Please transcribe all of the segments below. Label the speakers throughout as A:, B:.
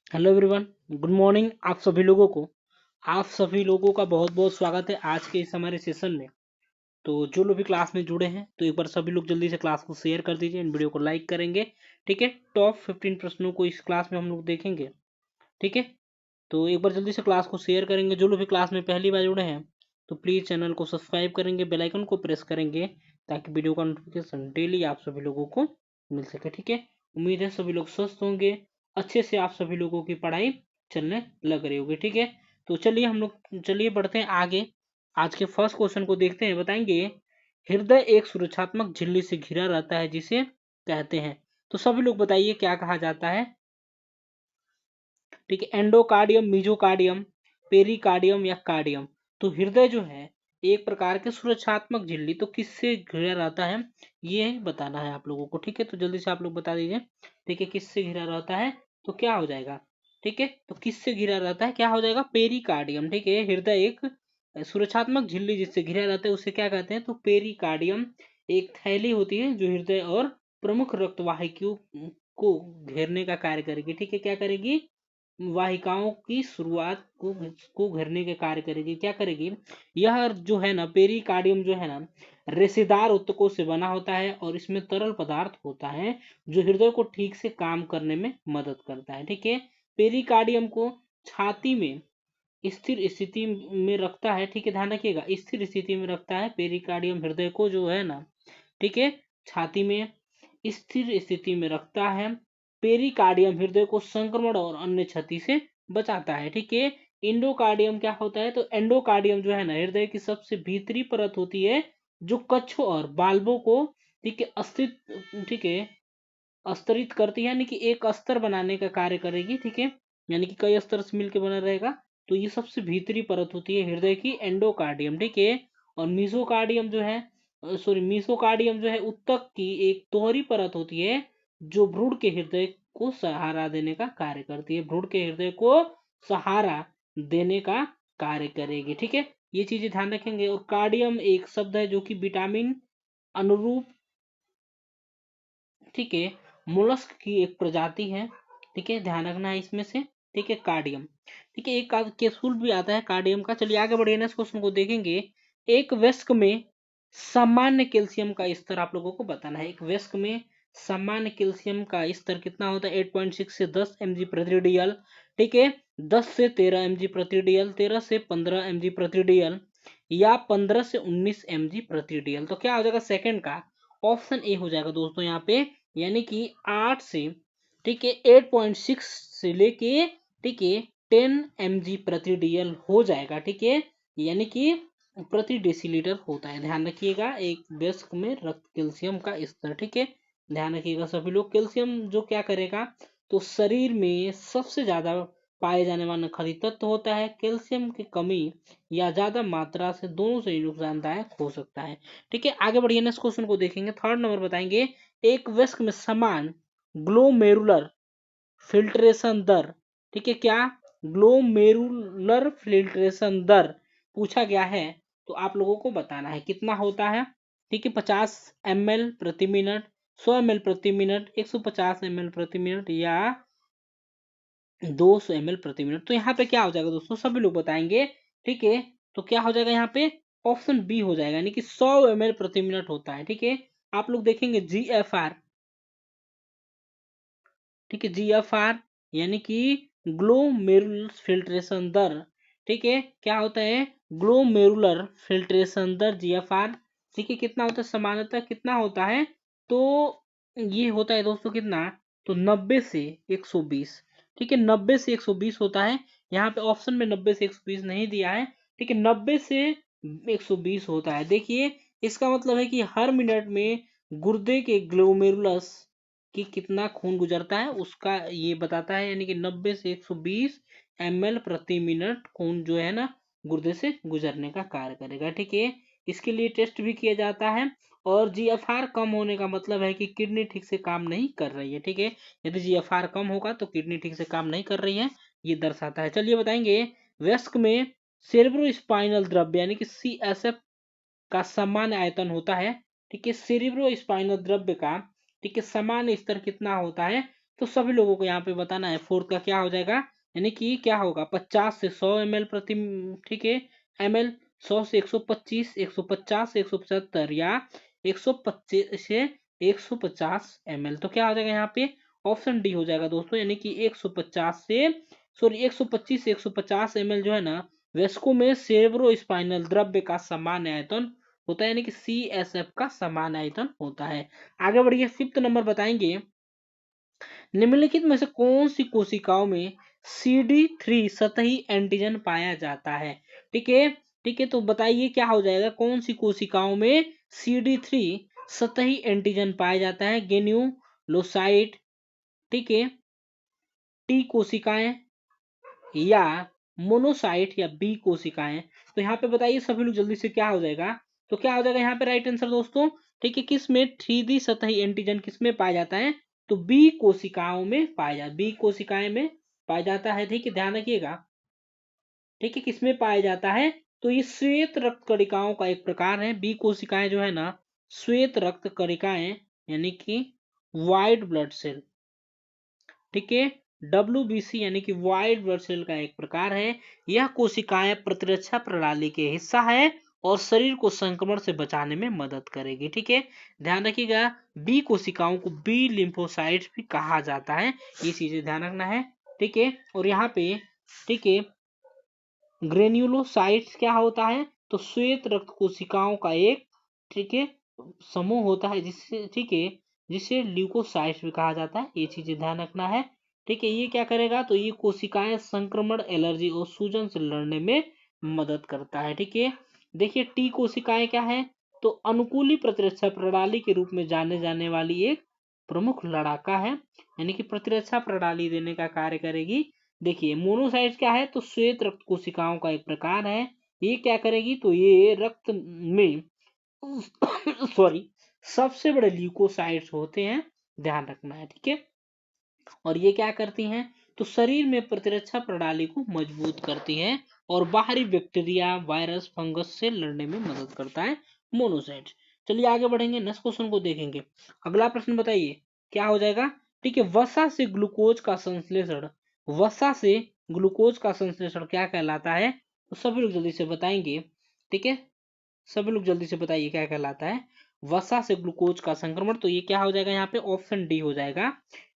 A: Hello everyone, good morning. आप सभी लोगों का बहुत बहुत स्वागत है आज के इस हमारे सेशन में। तो जो लोग भी क्लास में जुड़े हैं तो एक बार सभी लोग जल्दी से क्लास को शेयर कर दीजिए, इन वीडियो को लाइक करेंगे। ठीक है, टॉप 15 प्रश्नों को इस क्लास में हम लोग देखेंगे। ठीक है, तो एक बार जल्दी से क्लास को शेयर करेंगे। जो लोग भी क्लास में पहली बार जुड़े हैं तो प्लीज़ चैनल को सब्सक्राइब करेंगे, बेल आइकन को प्रेस करेंगे ताकि वीडियो का नोटिफिकेशन डेली आप सभी लोगों को मिल सके। ठीक है, उम्मीद है सभी लोग स्वस्थ होंगे, अच्छे से आप सभी लोगों की पढ़ाई चलने लग रही होगी। ठीक है, तो चलिए बढ़ते हैं आगे। आज के फर्स्ट क्वेश्चन को देखते हैं। बताएंगे, हृदय एक सुरक्षात्मक झिल्ली से घिरा रहता है जिसे कहते हैं। तो सभी लोग बताइए क्या कहा जाता है। ठीक है, एंडोकार्डियम, मीजोकार्डियम, पेरिकार्डियम या कार्डियम। तो हृदय जो है एक प्रकार के सुरक्षात्मक झिल्ली, तो किससे घिरा रहता है ये बताना है आप लोगों को। ठीक है, तो जल्दी से आप लोग बता दीजिए। ठीक है, किससे घिरा रहता है तो क्या हो जाएगा। ठीक है, तो किससे घिरा रहता है क्या हो जाएगा, पेरिकार्डियम। ठीक है, हृदय एक सुरक्षात्मक झिल्ली जिससे घिरा रहता है उसे क्या कहते हैं तो पेरिकार्डियम। एक थैली होती है जो हृदय और प्रमुख रक्तवाहिकियों को घेरने का कार्य करेगी। ठीक है, क्या करेगी, वाहिकाओं की शुरुआत को घेरने के कार्य करेगी। क्या करेगी, यह जो है ना पेरिकार्डियम जो है ना रेशेदार ऊतकों से बना होता है और इसमें तरल पदार्थ होता है जो हृदय को ठीक से काम करने में मदद करता है। ठीक है, पेरिकार्डियम को छाती में स्थिर स्थिति में रखता है। ठीक है, ध्यान रखिएगा, स्थिर स्थिति में रखता है पेरिकार्डियम हृदय को जो है ना। ठीक है, छाती में स्थिर स्थिति में रखता है। पेरिकार्डियम हृदय को संक्रमण और अन्य क्षति से बचाता है। ठीक है, इंडोकार्डियम क्या होता है तो एंडोकार्डियम जो है ना हृदय की सबसे भीतरी परत होती है जो कच्छों और बाल्बों को ठीक है ठीक है स्तरित करती है, यानी कि एक अस्तर बनाने का कार्य करेगी। ठीक है, यानी कि कई अस्तर से मिलकर बना रहेगा। तो ये सबसे भीतरी परत होती है हृदय की, एंडोकार्डियम। ठीक है, और मीसोकार्डियम जो है मीसोकार्डियम जो है उत्तक की एक दोहरी परत होती है जो भ्रूण के हृदय को सहारा देने का कार्य करती है। भ्रूण के हृदय को सहारा देने का कार्य करेगी। ठीक है, ये चीजें ध्यान रखेंगे। और कार्डियम एक शब्द है जो कि विटामिन अनुरूप ठीक है मोलस्क की एक प्रजाति है। ठीक है, ध्यान रखना है इसमें से। ठीक है, कार्डियम। ठीक है, एक कैप्सूल भी आता है कार्डियम का। चलिए आगे बढ़िए, नेक्स्ट क्वेश्चन को देखेंगे। एक वयस्क में सामान्य कैल्शियम का स्तर आप लोगों को बताना है। एक वयस्क में सामान्य कैल्शियम का स्तर कितना होता है, 8.6 से 10 mg प्रति डीएल। ठीक है, 10 से 13 mg प्रति डीएल, 13 से 15 mg प्रति डीएल या 15 से 19 mg प्रति डीएल। तो क्या हो जाएगा सेकंड का ऑप्शन ए हो जाएगा दोस्तों यहाँ पे, यानी कि 8 से ठीक है 8.6 से लेके ठीक है 10 mg प्रति डीएल हो जाएगा। ठीक है, यानी कि प्रति डेसीलीटर होता है। ध्यान रखिएगा, एक वयस्क में रक्त कैल्शियम का स्तर। ठीक है, ध्यान रखिएगा सभी लोग। कैल्शियम जो क्या करेगा तो शरीर में सबसे ज्यादा पाए जाने वाला खनिज तत्व होता है। कैल्शियम की कमी या ज्यादा मात्रा से दोनों से ही नुकसानदायक हो सकता है। ठीक है, आगे बढ़िए, नेक्स्ट क्वेश्चन को देखेंगे। थर्ड नंबर बताएंगे, एक वयस्क में समान ग्लोमेरुलर फिल्ट्रेशन दर। ठीक है, क्या ग्लोमेरुलर फिल्ट्रेशन दर पूछा गया है तो आप लोगों को बताना है कितना होता है। ठीक है, 50 ml प्रति मिनट, 100 ml प्रति मिनट, 150 ml प्रति मिनट या 200 ml प्रति मिनट। तो यहाँ पे क्या हो जाएगा दोस्तों, सभी लोग बताएंगे। ठीक है, तो क्या हो जाएगा यहाँ पे ऑप्शन बी हो जाएगा, यानी कि 100 ml प्रति मिनट होता है। ठीक है, आप लोग देखेंगे GFR। ठीक है, GFR यानी कि ग्लोमेरुलर फिल्ट्रेशन दर। ठीक है, क्या होता है ग्लोमेरुलर फिल्ट्रेशन दर GFR। ठीक है, कितना होता है सामान्यतः कितना होता है तो ये होता है दोस्तों कितना तो 90 से 120। ठीक है, 90 से 120 होता है। यहाँ पे ऑप्शन में 90 से 120 नहीं दिया है। ठीक है, 90 से 120 होता है। देखिए, इसका मतलब है कि हर मिनट में गुर्दे के ग्लोमेरुलस कि कितना खून गुजरता है उसका ये बताता है, यानी कि 90 से 120 ml प्रति मिनट खून जो है ना गुर्दे से गुजरने का कार्य करेगा। ठीक है, इसके लिए टेस्ट भी किया जाता है। और GFR कम होने का मतलब है कि किडनी ठीक से काम नहीं कर रही है। ठीक है, यदि GFR कम होगा तो किडनी ठीक से काम नहीं कर रही है, ये दर्शाता है। चलिए बताएंगे, वयस्क में सेरेब्रोस्पाइनल द्रव्य यानी कि CSF का सामान्य आयतन होता है। ठीक है, सेरेब्रोस्पाइनल द्रव्य का ठीक है सामान्य स्तर कितना होता है तो सभी लोगों को यहाँ पे बताना है। फोर्थ का क्या हो जाएगा, यानी कि क्या होगा 50 से 100 ml प्रति, ठीक है, ml, 100 से 125, 150 से 175 या 125 से 150 ml। तो क्या हो जाएगा यहाँ पे, ऑप्शन डी हो जाएगा दोस्तों, यानी कि 150 से, सॉरी 125 से 150 ml जो है ना, वेस्को में सेरेब्रो स्पाइनल द्रव्य का समान आयतन होता है, यानी कि CSF का समान आयतन होता है। आगे बढ़िए, फिफ्थ नंबर बताएंगे, निम्नलिखित में से कौन सी कोशिकाओं में CD3 सतही एंटीजन पाया जाता है। ठीक है, ठीक है, तो बताइए क्या हो जाएगा, कौन सी कोशिकाओं में CD3 सतही एंटीजन पाया जाता है। ग्रेन्युलोसाइट, ठीक है, टी कोशिकाएं या मोनोसाइट या बी कोशिकाएं। तो यहाँ पे बताइए सभी लोग जल्दी से, क्या हो जाएगा, तो क्या हो जाएगा यहाँ पे राइट आंसर दोस्तों, ठीक है, किस में 3D सतही एंटीजन किस में पाया जाता है, तो बी कोशिकाओं में पाया जाता, बी कोशिकाएं में पाया जाता है। ठीक है, ध्यान रखिएगा, ठीक है, किसमें पाया जाता है, तो ये श्वेत रक्त कणिकाओं का एक प्रकार है। बी कोशिकाएं जो है ना, श्वेत रक्त कणिकाएं, यानी कि व्हाइट ब्लड सेल, ठीक है, WBC यानी कि व्हाइट ब्लड सेल का एक प्रकार है। यह कोशिकाएं प्रतिरक्षा प्रणाली के हिस्सा है और शरीर को संक्रमण से बचाने में मदद करेगी। ठीक है, ध्यान रखिएगा, बी कोशिकाओं को बी लिम्फोसाइट्स भी कहा जाता है, ये चीजें ध्यान रखना है। ठीक है, और यहाँ पे, ठीक है, ग्रेन्युलोसाइट्स क्या होता है, तो श्वेत रक्त कोशिकाओं का एक, ठीक है, समूह होता है, जिससे, ठीक है, जिसे ल्यूकोसाइट्स भी कहा जाता है, ये चीजें ध्यान रखना है। ठीक है, ये क्या करेगा, तो ये कोशिकाएं संक्रमण, एलर्जी और सूजन से लड़ने में मदद करता है। ठीक है, देखिए टी कोशिकाएं क्या है, तो अनुकूली प्रतिरक्षा प्रणाली के रूप में जाने जाने वाली एक प्रमुख लड़ाका है, यानी कि प्रतिरक्षा प्रणाली देने का कार्य करेगी। देखिए मोनोसाइट्स क्या है, तो श्वेत रक्त कोशिकाओं का एक प्रकार है। ये क्या करेगी, तो ये रक्त में सॉरी सबसे बड़े ल्यूकोसाइट्स होते हैं, ध्यान रखना है। ठीक है, और ये क्या करती हैं, तो शरीर में प्रतिरक्षा प्रणाली को मजबूत करती हैं और बाहरी बैक्टीरिया, वायरस, फंगस से लड़ने में मदद करता है मोनोसाइट्स। चलिए आगे बढ़ेंगे, नेक्स्ट क्वेश्चन को देखेंगे। अगला प्रश्न बताइए क्या हो जाएगा। ठीक है, वसा से ग्लूकोज का संश्लेषण, वसा से ग्लूकोज का संश्लेषण क्या कहलाता है, तो सभी लोग जल्दी से बताएंगे। ठीक है, सभी लोग जल्दी से बताइए क्या कहलाता है, वसा से ग्लूकोज का संक्रमण। तो ये क्या हो जाएगा यहाँ पे, ऑप्शन डी हो जाएगा।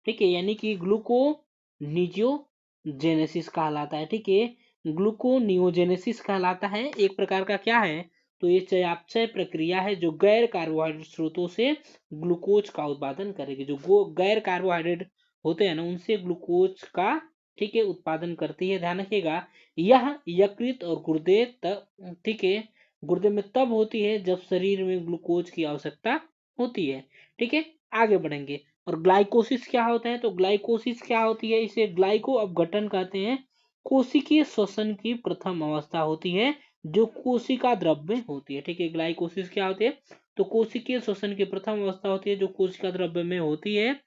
A: ठीक है, यानी कि ग्लूकोनियोजेनेसिस कहलाता है। ठीक है, ग्लूकोनियोजेनेसिस कहलाता है, एक प्रकार का क्या है, तो ये चयापचय प्रक्रिया है जो गैर कार्बोहाइड्रेट स्रोतों से ग्लूकोज का उत्पादन करेगी। जो गैर कार्बोहाइड्रेट होते हैं ना, उनसे ग्लूकोज का, ठीक है, उत्पादन करती है। ध्यान रखिएगा, यह यकृत और गुर्दे तक, ठीक है, गुर्दे में तब होती है जब शरीर में ग्लूकोज की आवश्यकता होती है। ठीक है, आगे बढ़ेंगे। और ग्लाइकोसिस क्या होता है, तो ग्लाइकोसिस क्या होती है, इसे ग्लाइको अपघटन कहते हैं। कोशिकीय श्वसन की प्रथम अवस्था होती है जो कोशिका द्रव्य में होती है। ठीक है, ग्लाइकोसिस क्या होती है, तो कोशिकीय श्वसन की प्रथम अवस्था होती है जो कोशिका द्रव्य में होती है।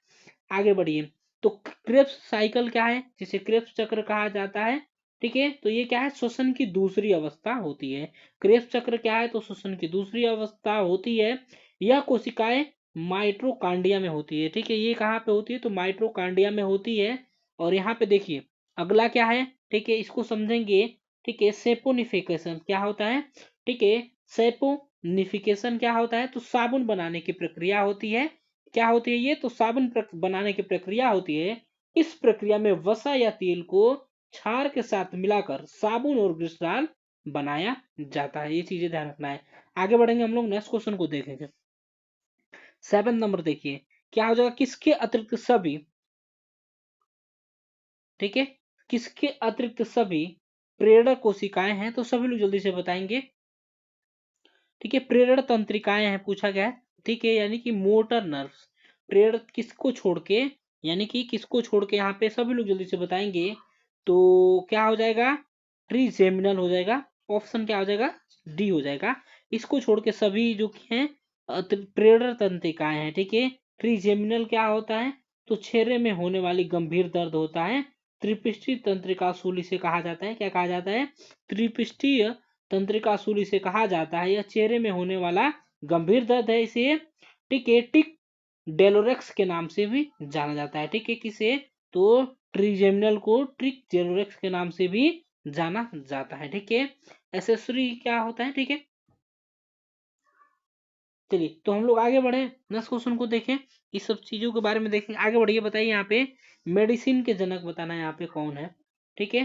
A: आगे बढ़िए, तो क्रेब्स साइकिल क्या है, जिसे क्रेब्स चक्र कहा जाता है। ठीक है, तो ये क्या है, श्वसन की दूसरी अवस्था होती है। क्रेब्स चक्र क्या है, तो श्वसन की दूसरी अवस्था होती है। यह कोशिकाएं माइट्रोकांडिया में होती है। ठीक है, ये कहाँ पे होती है, तो माइट्रोकांडिया में होती है। और यहाँ पे देखिए अगला क्या है, ठीक है, इसको समझेंगे। ठीक है, सेपोनिफिकेशन क्या होता है, ठीक है, सेपोनिफिकेशन क्या होता है, तो साबुन बनाने की प्रक्रिया होती है। क्या होती है ये, तो साबुन बनाने की प्रक्रिया होती है। इस प्रक्रिया में वसा या तेल को क्षार के साथ मिलाकर साबुन और ग्लिसरॉल बनाया जाता है, ये चीजें ध्यान रखना है। आगे बढ़ेंगे हम लोग, नेक्स्ट क्वेश्चन को देखेंगे। 7 नंबर देखिए क्या हो जाएगा, किसके अतिरिक्त सभी, ठीक है, किसके अतिरिक्त सभी प्रेरक कोशिकाएं हैं, तो सभी लोग जल्दी से बताएंगे। ठीक है, प्रेरण तंत्रिकाएं हैं पूछा गया है। ठीक है, यानी कि मोटर नर्व्स, प्रेरण किसको छोड़ के, यानी कि किसको छोड़ के, यहाँ पे सभी लोग जल्दी से बताएंगे। तो क्या हो जाएगा, ट्रीजेमिनल हो जाएगा, ऑप्शन क्या हो जाएगा, डी हो जाएगा। इसको छोड़ के सभी जो हैं प्रेरण तंत्रिकाएं हैं। ठीक है, ट्रीजेमिनल क्या होता है, तो चेहरे में होने वाली गंभीर दर्द होता है। त्रिपिष्टीय तंत्रिका सूली से कहा जाता है, क्या कहा जाता है, त्रिपिष्टीय तंत्रिका सूली से कहा जाता है। यह चेहरे में होने वाला गंभीर दर्द है, इसे टिक डेलोरेक्स के नाम से भी जाना जाता है। ठीक है, किसे? तो ट्रिजेमिनल को ट्रिक के नाम से भी जाना जाता है। ठीक है, एसेसरी क्या होता है? ठीक है, चलिए तो हम लोग आगे बढ़े, नेक्स्ट क्वेश्चन को देखें, इस सब चीजों के बारे में देखें। आगे बढ़िए, बताइए यहाँ पे मेडिसिन के जनक बताना है यहाँ पे कौन है। ठीक है,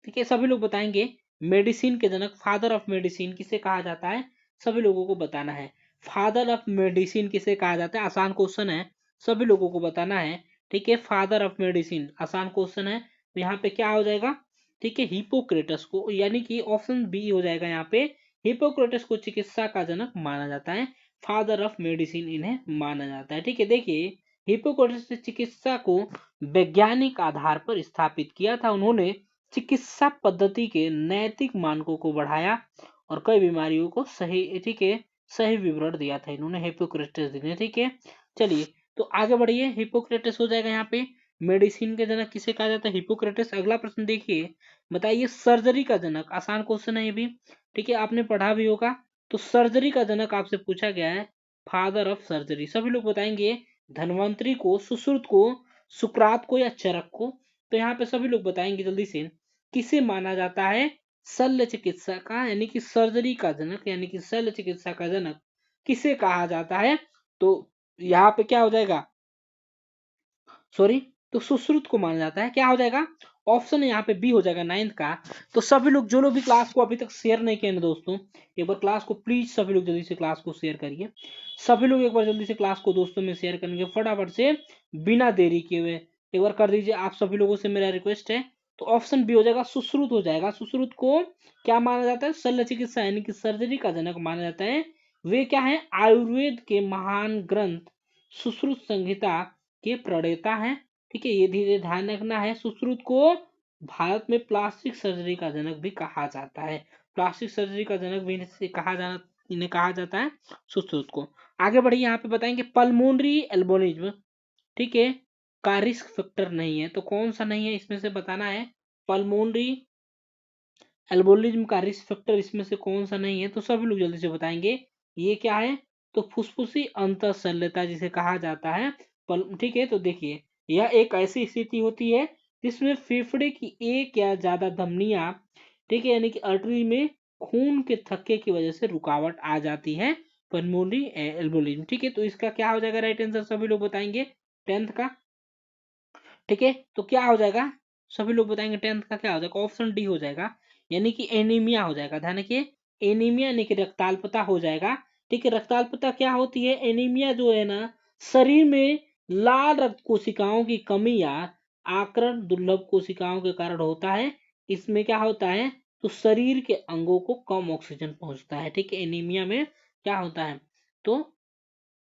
A: ठीक है, सभी लोग बताएंगे मेडिसिन के जनक, फादर ऑफ मेडिसिन किसे कहा जाता है, सभी लोगों को बताना है। फादर ऑफ मेडिसिन किसे कहा जाता है? आसान क्वेश्चन है, सभी लोगों को बताना है। ठीक है, फादर ऑफ मेडिसिन आसान क्वेश्चन है, तो यहाँ पे क्या हो जाएगा? ठीक है, हिपोक्रेटस को, यानी कि ऑप्शन बी हो जाएगा यहाँ पे। हिपोक्रेटस को चिकित्सा का जनक माना जाता है, फादर ऑफ मेडिसिन इन्हें माना जाता है। ठीक है, देखिए हिपोक्रेटस ने चिकित्सा को वैज्ञानिक आधार पर स्थापित किया था। उन्होंने चिकित्सा पद्धति के नैतिक मानकों को बढ़ाया और कई बीमारियों को सही, ठीक है, सही विवरण दिया था इन्होंने, हिपोक्रेटस ने। ठीक है, चलिए तो आगे बढ़िए, हिपोक्रेटस हो जाएगा यहाँ पे। मेडिसिन के जनक किसे कहा जाता है? हिपोक्रेटस। अगला प्रश्न देखिए, बताइए सर्जरी का जनक, आसान क्वेश्चन है ये भी, ठीक है, आपने पढ़ा भी होगा। तो सर्जरी का जनक आपसे पूछा गया है, फादर ऑफ सर्जरी, सभी लोग बताएंगे धनवंतरी को, सुश्रुत को, सुकरात को या चरक को। तो यहाँ पे सभी लोग बताएंगे जल्दी से, किसे माना जाता है शल्य चिकित्सा का, यानी कि सर्जरी का जनक, यानी कि शल्य चिकित्सा का जनक किसे कहा जाता है? तो यहाँ पे क्या हो जाएगा, सॉरी, तो सुश्रुत को माना जाता है। क्या हो जाएगा? ऑप्शन यहाँ पे बी हो जाएगा, नाइन्थ का। तो सभी लोग, जो लोग भी क्लास को अभी तक शेयर नहीं किए ना दोस्तों, एक बार क्लास को प्लीज सभी लोग जल्दी से क्लास को शेयर करिए। सभी लोग एक बार जल्दी से क्लास को दोस्तों में शेयर करेंगे फटाफट से, बिना देरी किए हुए एक बार कर दीजिए, आप सभी लोगों से मेरा रिक्वेस्ट है। तो ऑप्शन बी हो जाएगा, सुश्रुत हो जाएगा। सुश्रुत को क्या माना जाता है? शल्य चिकित्सा यानी कि सर्जरी का जनक माना जाता है। वे क्या है? आयुर्वेद के महान ग्रंथ सुश्रुत संहिता के प्रणेता हैं। ठीक है, ये धीरे ध्यान रखना है। सुश्रुत को भारत में प्लास्टिक सर्जरी का जनक भी कहा जाता है, प्लास्टिक सर्जरी का जनक भी इन्हें कहा जाता है, सुश्रुत को। आगे बढ़िए, यहाँ पे बताएंगे पल्मोनरी एल्बोलिज्म, ठीक है, का रिस्क फैक्टर नहीं है, तो कौन सा नहीं है इसमें से बताना है। पल्मोनरी एल्बोलिज्म का रिस्क फैक्टर इसमें से कौन सा नहीं है, तो सभी लोग जल्दी से बताएंगे ये क्या है। तो फुफ्फुसी अंतःशल्यता जिसे कहा जाता है, ठीक है, तो देखिए यह एक ऐसी स्थिति होती है जिसमें फेफड़े की एक या ज्यादा धमनियां, ठीक है, यानी कि आर्टरी में खून के थक्के की वजह से रुकावट आ जाती है, पल्मोनरी एल्बोलिज्म। ठीक है, तो इसका क्या हो जाएगा राइट आंसर, सभी लोग बताएंगे टेंथ का। ठीक है, तो क्या हो जाएगा, सभी लोग बताएंगे टेंथ का क्या हो जाएगा, ऑप्शन डी हो जाएगा, यानी कि एनीमिया हो जाएगा। ध्यान रखिए, एनीमिया यानी कि रक्ताल्पता हो जाएगा। ठीक है, रक्ताल्पता क्या होती है? एनीमिया जो है ना, शरीर में लाल रक्त कोशिकाओं की कमी या आकरण दुर्लभ कोशिकाओं के कारण होता है। इसमें क्या होता है? तो शरीर के अंगों को कम ऑक्सीजन पहुंचता है। ठीक है, एनीमिया में क्या होता है, तो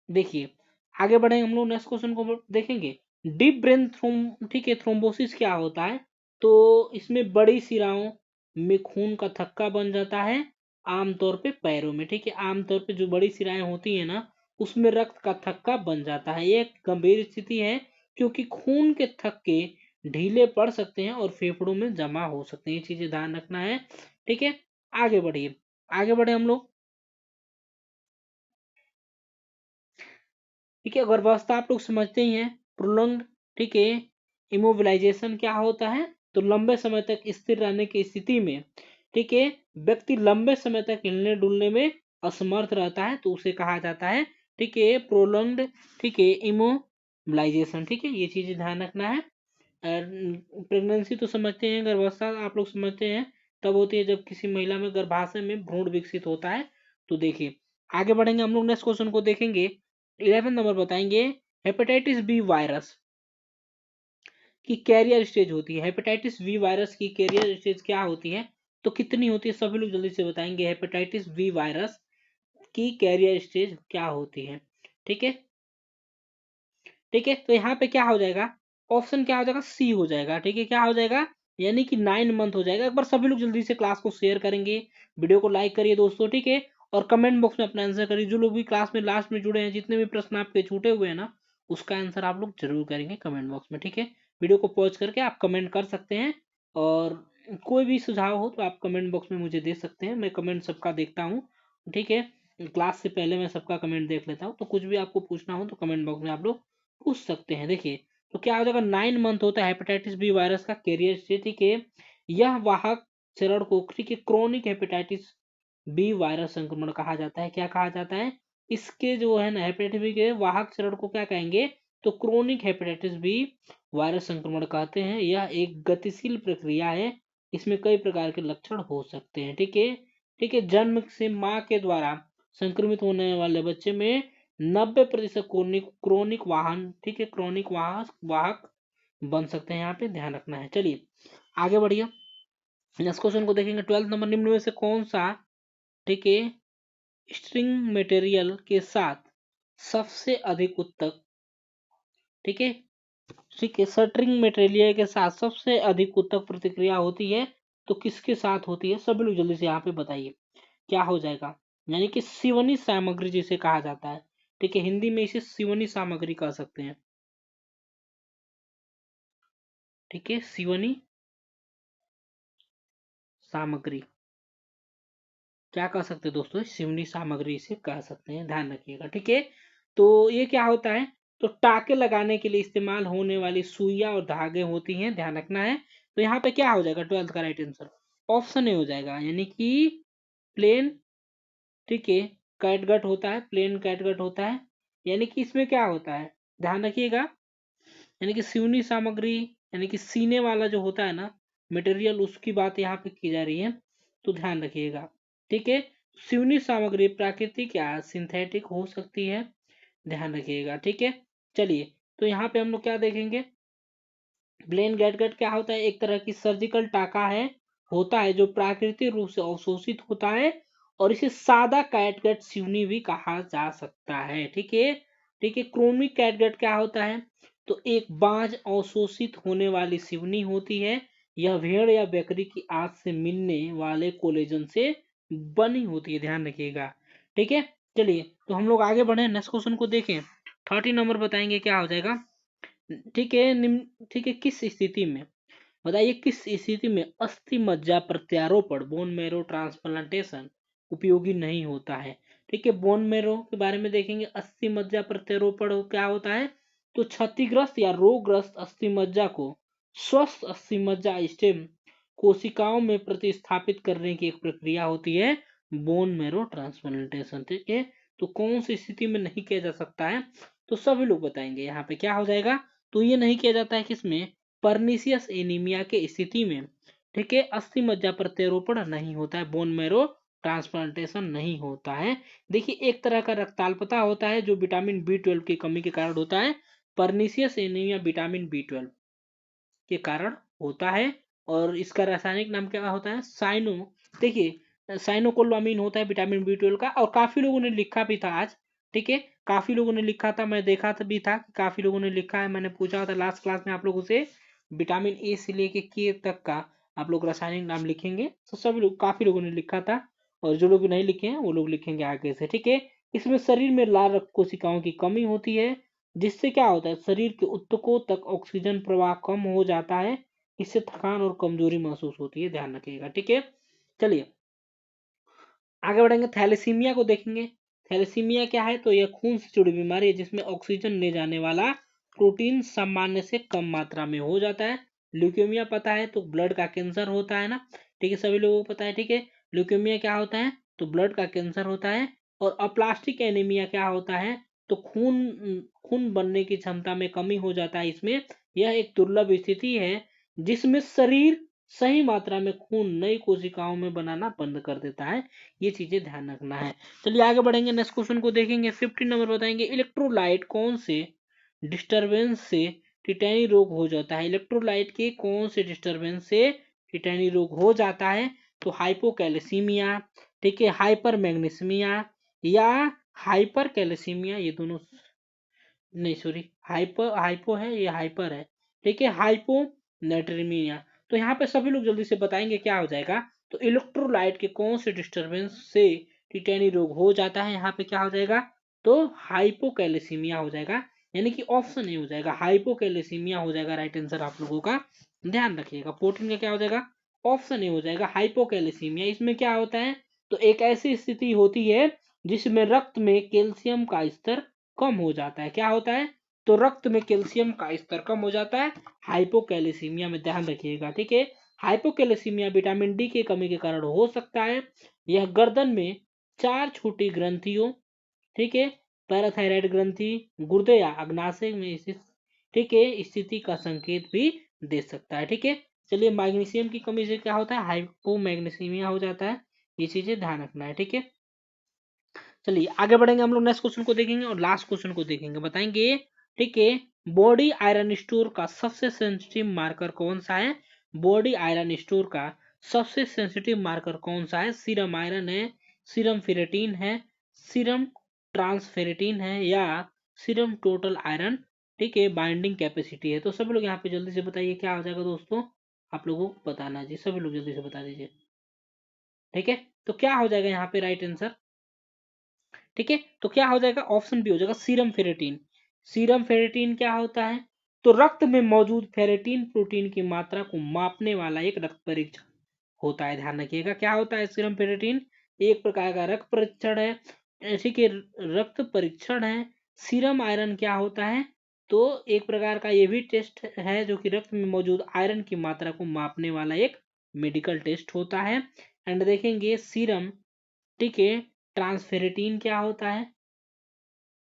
A: देखिए आगे बढ़े हम लोग, नेक्स्ट क्वेश्चन को देखेंगे। डीप ब्रेन थ्रोम, ठीक है, थ्रोम्बोसिस क्या होता है? तो इसमें बड़ी शिराओं में खून का थक्का बन जाता है, आमतौर पे पैरों में। ठीक है, आमतौर पे जो बड़ी शिराएं होती है ना, उसमें रक्त का थक्का बन जाता है। ये एक गंभीर स्थिति है, क्योंकि खून के थक्के ढीले पड़ सकते हैं और फेफड़ों में जमा हो सकते हैं, ये चीजें ध्यान रखना है। ठीक है, आगे बढ़िए, आगे बढ़े हम लोग। ठीक है, गर्भावस्था आप लोग समझते ही हैं, प्रोलॉन्ग, ठीक है, इमोबिलाइजेशन क्या होता है? तो लंबे समय तक स्थिर रहने की स्थिति में, ठीक है, व्यक्ति लंबे समय तक हिलने डुलने में असमर्थ रहता है, तो उसे कहा जाता है, ठीक है, प्रोलॉन्ग्ड, ठीक है, इमोबिलाइजेशन। ठीक है, ये चीजें ध्यान रखना है। प्रेगनेंसी तो समझते हैं, गर्भावस्था आप लोग समझते हैं, तब होती है जब किसी महिला में गर्भाशय में भ्रूण विकसित होता है। तो देखिए आगे बढ़ेंगे हम लोग, नेक्स्ट क्वेश्चन को देखेंगे। 11 नंबर बताएंगे, हेपेटाइटिस बी वायरस की कैरियर स्टेज होती है। हेपेटाइटिस बी वायरस की कैरियर स्टेज क्या होती है, तो कितनी होती है, सभी लोग जल्दी से बताएंगे हेपेटाइटिस बी वायरस की कैरियर स्टेज क्या होती है। ठीक है, ठीक है, तो यहाँ पे क्या हो जाएगा, ऑप्शन क्या हो जाएगा, सी हो जाएगा। ठीक है, क्या हो जाएगा, यानी कि 9 मंथ हो जाएगा। एक बार सभी लोग जल्दी से क्लास को शेयर करेंगे, वीडियो को लाइक करिए दोस्तों। ठीक है, और कमेंट बॉक्स में अपना आंसर करिए। जो लोग भी क्लास में लास्ट में जुड़े हैं, जितने भी प्रश्न आपके छूटे हुए हैं ना, उसका आंसर आप लोग जरूर करेंगे कमेंट बॉक्स में। ठीक है, वीडियो को पॉज करके आप कमेंट कर सकते हैं, और कोई भी सुझाव हो तो आप कमेंट बॉक्स में मुझे दे सकते हैं, मैं कमेंट सबका देखता हूँ, ठीक है। क्लास से पहले मैं सबका कमेंट देख लेता हूँ, तो कुछ भी आपको पूछना हो तो कमेंट बॉक्स में आप लोग पूछ सकते हैं। देखिए तो क्या हो जाएगा, 9 मंथ होता है हेपेटाइटिस बी वायरस का कैरियर से, ठीक है। यह वाहक चरण को, ठीक है, क्रोनिक हेपेटाइटिस बी वायरस संक्रमण कहा जाता है। क्या कहा जाता है, इसके जो है ना हेपेटाइटिस बी के वाहक चरण को क्या कहेंगे, तो क्रोनिक हेपेटाइटिस बी वायरस संक्रमण कहते हैं। यह एक गतिशील प्रक्रिया है, इसमें कई प्रकार के लक्षण हो सकते हैं, ठीक है। ठीक है, जन्म से माँ के द्वारा संक्रमित होने वाले बच्चे में 90% क्रोनिक क्रोनिक वाहन, ठीक है, क्रोनिक वाहक बन सकते हैं। यहाँ पे ध्यान रखना है। चलिए आगे बढ़िए, नेक्स्ट क्वेश्चन को देखेंगे। 12 नंबर, निम्न में से कौन सा, ठीक है, स्ट्रिंग मटेरियल के साथ सबसे अधिक उत्तक, ठीक है, ठीक है, स्ट्रिंग मटेरियल के साथ सबसे अधिक उत्तक प्रतिक्रिया होती है, तो किसके साथ होती है, सभी लोग जल्दी से यहाँ पे बताइए क्या हो जाएगा। यानी कि सिवनी सामग्री जिसे कहा जाता है, ठीक है, हिंदी में इसे सिवनी सामग्री कह सकते हैं, ठीक है, सिवनी सामग्री क्या कह सकते हैं दोस्तों, सिवनी सामग्री से कह सकते हैं, ध्यान रखिएगा, ठीक है। तो ये क्या होता है, तो टाके लगाने के लिए इस्तेमाल होने वाली सुइयां और धागे होती हैं, ध्यान रखना है। तो यहाँ पे क्या हो जाएगा, 12th का राइट आंसर ऑप्शन ए हो जाएगा, यानी कि प्लेन, ठीक है, कैटगट होता है, प्लेन कैटगट होता है। यानी कि इसमें क्या होता है, ध्यान रखिएगा, यानी कि सिवनी सामग्री, यानी कि सीने वाला जो होता है ना मटेरियल, उसकी बात यहाँ पे की जा रही है, तो ध्यान रखिएगा, ठीक है। सिवनी सामग्री प्राकृतिक या सिंथेटिक हो सकती है, ध्यान रखिएगा, ठीक है। चलिए तो यहाँ पे हम लोग क्या देखेंगे, प्लेन कैटगट क्या होता है, एक तरह की सर्जिकल टाका है, होता है जो प्राकृतिक रूप से अवशोषित होता है, और इसे सादा कैटगट सिवनी भी कहा जा सकता है, ठीक है। ठीक है, क्रोमिक कैटगट क्या होता है, तो एक बांझ अवशोषित होने वाली सिवनी होती है, यह भेड़ या बकरी की आंत से मिलने वाले कोलेजन से बनी होती है, ध्यान रखिएगा, ठीक है। चलिए तो हम लोग आगे बढ़े, नेक्स्ट क्वेश्चन को देखें। 30 नंबर बताएंगे क्या हो जाएगा, ठीक है, निम्न, ठीक है, किस स्थिति में, बताइए किस स्थिति में अस्थि मज्जा प्रत्यारोपण बोन मैरो ट्रांसप्लांटेशन उपयोगी नहीं होता है। ठीक है, बोन मैरो के बारे में देखेंगे, अस्थि मज्जा प्रत्यारोपण क्या होता है, तो क्षतिग्रस्त या रोगग्रस्त अस्थि मज्जा को स्वस्थ अस्थि मज्जा स्टेम कोशिकाओं में प्रतिस्थापित करने की एक प्रक्रिया होती है, बोन मैरो ट्रांसप्लांटेशन, ठीक है। तो कौन सी स्थिति में नहीं किया जा सकता है, तो सभी लोग बताएंगे यहाँ पे क्या हो जाएगा, तो ये नहीं किया जाता है किसमें, पर्निशियस एनीमिया के स्थिति में, ठीक है, अस्थि मज्जा प्रत्यारोपण नहीं होता है, बोन मैरो ट्रांसप्लांटेशन नहीं होता है। देखिए एक तरह का रक्ताल्पता होता है जो विटामिन बी 12 की कमी के कारण होता है, पर्निशियस एनीमिया विटामिन बी 12 के कारण होता है, और इसका रासायनिक नाम क्या होता है, साइनो, देखिए साइनोकोलामिन होता है विटामिन बी 12 का, और काफी लोगों ने लिखा भी था आज, ठीक है, काफी लोगों ने लिखा था, मैं देखा था भी था, काफी लोगों ने लिखा है, मैंने पूछा था लास्ट क्लास में आप लोगों से, विटामिन ए से लेके के तक का आप लोग रासायनिक नाम लिखेंगे, तो सभी लोग, काफी लोगों ने लिखा था, और जो लोग नहीं लिखे हैं वो लोग लिखेंगे आगे से, ठीक है। इसमें शरीर में लाल रक्त कोशिकाओं की कमी होती है, जिससे क्या होता है, शरीर के ऊतकों तक ऑक्सीजन प्रवाह कम हो जाता है, इससे थकान और कमजोरी महसूस होती है, ध्यान रखिएगा, ठीक है। चलिए आगे बढ़ेंगे, थैलेसीमिया को देखेंगे। थैलेसीमिया क्या है, तो यह खून से जुड़ी बीमारी है जिसमें ऑक्सीजन ले जाने वाला प्रोटीन सामान्य से कम मात्रा में हो जाता है। ल्यूकेमिया पता है, तो ब्लड का कैंसर होता है ना, ठीक है, सभी लोगों को पता है, ठीक है। ल्यूकेमिया क्या होता है, तो ब्लड का कैंसर होता है। और अप्लास्टिक एनीमिया क्या होता है, तो खून खून बनने की क्षमता में कमी हो जाता है इसमें। यह एक दुर्लभ स्थिति है जिसमें शरीर सही मात्रा में खून नई कोशिकाओं में बनाना बंद कर देता है, ये चीजें ध्यान रखना है। चलिए आगे बढ़ेंगे, नेक्स्ट क्वेश्चन को देखेंगे। 15 नंबर बताएंगे, इलेक्ट्रोलाइट कौन से डिस्टरबेंस से टिटैनी रोग हो जाता है, इलेक्ट्रोलाइट के कौन से डिस्टरबेंस से टिटैनी रोग हो जाता है, तो हाइपोकैलेसीमिया, ठीक है, हाइपर मैग्नीसिमिया या हाइपर कैलेसीमिया, ये दोनों, नहीं सॉरी, हाइपर हाइपो है, ये हाइपर है, ठीक है, हाइपो नाइट्रीमिया। तो यहाँ पे सभी लोग जल्दी से बताएंगे क्या हो जाएगा, तो इलेक्ट्रोलाइट के कौन से डिस्टरबेंस से टिटैनी रोग हो जाता है, यहाँ पे क्या हो जाएगा, तो हाइपोकैलेसीमिया हो जाएगा, यानी कि ऑप्शन ए हो जाएगा, हाइपोकैलेसीमिया हो जाएगा राइट आंसर आप लोगों का, ध्यान रखिएगा। 14 का क्या हो जाएगा, ऑप्शन ए हो जाएगा हाइपोकैल्सीमिया। इसमें क्या होता है, तो एक ऐसी स्थिति होती है जिसमें रक्त में कैल्शियम का स्तर कम हो जाता है। क्या होता है, तो रक्त में कैल्शियम का स्तर कम हो जाता है हाइपोकैल्सीमिया में, ध्यान रखिएगा, ठीक है। हाइपोकैल्सीमिया विटामिन डी की कमी के कारण हो सकता है। यह गर्दन में 4 छोटी ग्रंथियों, ठीक है, पैराथायराइड ग्रंथि, गुर्दे या अग्नाशय में स्थित, ठीक है, स्थिति का संकेत भी दे सकता है, ठीक है। चलिए, मैग्नीशियम की कमी से क्या होता है, हाइपोमैग्नीसीमिया हो जाता है। ये चीजें ध्यान रखना है, ठीक है। चलिए आगे बढ़ेंगे, हम लोग नेक्स्ट क्वेश्चन को देखेंगे और लास्ट क्वेश्चन को देखेंगे, बताएंगे, ठीक है। बॉडी आयरन स्टोर का सबसे सेंसिटिव मार्कर कौन सा है? बॉडी आयरन स्टोर का सबसे सेंसिटिव मार्कर कौन सा है? सीरम आयरन है, सीरम फेरेटिन है, सीरम ट्रांसफेरेटिन है, या सीरम टोटल आयरन, ठीक है, बाइंडिंग कैपेसिटी है। तो सभी लोग यहाँ पे जल्दी से बताइए क्या हो जाएगा दोस्तों, आप लोगों को बताना है जी, सभी लोग जल्दी से बता दीजिए, ठीक है। तो क्या हो जाएगा यहाँ पे राइट आंसर, ठीक है। तो क्या हो जाएगा, ऑप्शन बी हो जाएगा सीरम फेरेटिन। सीरम फेरेटिन क्या होता है, तो रक्त में मौजूद फेरेटिन प्रोटीन की मात्रा को मापने वाला एक रक्त परीक्षण होता है, ध्यान रखिएगा। क्या होता है सीरम फेरेटिन? एक प्रकार का रक्त परीक्षण है, ठीक है, रक्त परीक्षण है। सीरम आयरन क्या होता है, तो एक प्रकार का ये भी टेस्ट है जो कि रक्त में मौजूद आयरन की मात्रा को मापने वाला एक मेडिकल टेस्ट होता है। एंड देखेंगे सीरम, ठीक है, ट्रांसफेरेटिन क्या होता है,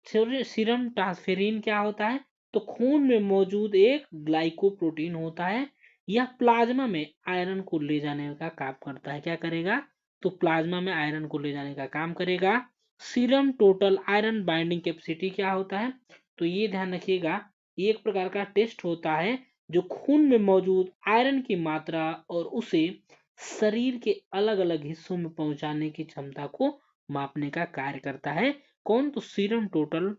A: सीरम ट्रांसफेरिन क्या होता है, तो खून में मौजूद एक ग्लाइकोप्रोटीन होता है। यह प्लाज्मा में आयरन को ले जाने का काम करता है। क्या करेगा, तो प्लाज्मा में आयरन को ले जाने का काम करेगा। Serum total iron binding capacity क्या होता है, तो ये ध्यान रखिएगा, ये एक प्रकार का टेस्ट होता है जो खून में मौजूद आयरन की मात्रा और उसे शरीर के अलग अलग हिस्सों में पहुंचाने की क्षमता को मापने का कार्य करता है। कौन, तो serum total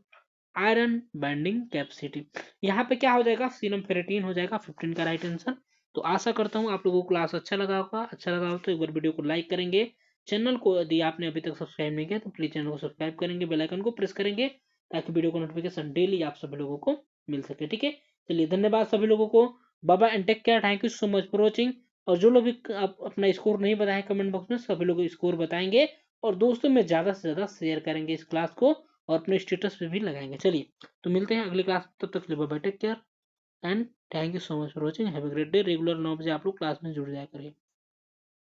A: iron binding capacity. यहाँ पे क्या हो जाएगा, सीरम फेरेटिन हो जाएगा 15 का राइट आंसर। तो आशा करता हूँ आप लोगों को क्लास अच्छा लगा होगा। अच्छा लगा हो तो एक बार वीडियो को लाइक करेंगे, चैनल को यदि आपने अभी तक सब्सक्राइब नहीं किया तो प्लीज चैनल को सब्सक्राइब करेंगे, बेल आइकन को प्रेस करेंगे ताकि वीडियो का नोटिफिकेशन डेली आप सभी लोगों को मिल सके, ठीक है। चलिए धन्यवाद सभी लोगों को, bye bye and take care, thank you so much for watching. और जो लोग भी अपना स्कोर नहीं बताए कमेंट बॉक्स में, सभी लोग स्कोर बताएंगे और दोस्तों में ज्यादा से ज्यादा शेयर करेंगे इस क्लास को और अपने स्टेटस पे भी लगाएंगे। चलिए तो मिलते हैं अगली क्लास, तब तक के लिए bye bye, take care and thank you so much for watching, have a great day. Regular 9 बजे आप लोग क्लास में जुड़ जाया करिए।